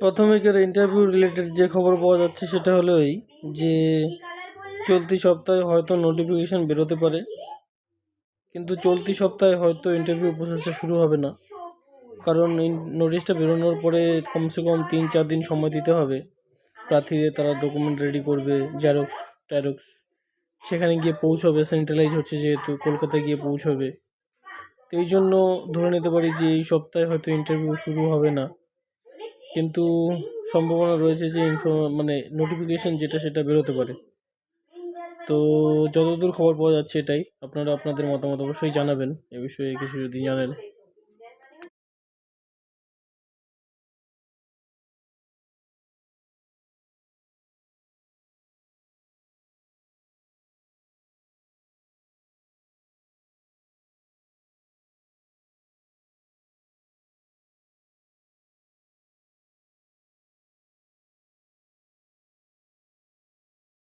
প্রাথমিকের interview related যে খবর পাওয়া যাচ্ছে সেটা হলো এই যে চলতি সপ্তাহে হয়তো নোটিফিকেশান বেরোতে পারে, কিন্তু চলতি সপ্তাহে হয়তো ইন্টারভিউ প্রসেসটা শুরু হবে না, কারণ নোটিশটা বেরোনোর পরে কমসে কম 3-4 দিন সময় দিতে হবে প্রার্থীদের। তারা ডকুমেন্ট রেডি করবে, জেরক্স ট্যারক্স, সেখানে গিয়ে পৌঁছবে। সেন্ট্রালাইজ হচ্ছে যেহেতু, কলকাতায় গিয়ে পৌঁছবে। তো এই জন্য ধরে নিতে পারি যে এই সপ্তাহে হয়তো ইন্টারভিউ শুরু হবে না, কিন্তু সম্ভাবনা রয়েছে যে নোটিফিকেশান যেটা সেটা বেরোতে পারে। তো যতদূর খবর পাওয়া যাচ্ছে এটাই। আপনারা আপনাদের মতামত অবশ্যই জানাবেন এ বিষয়ে কিছু যদি জানেন।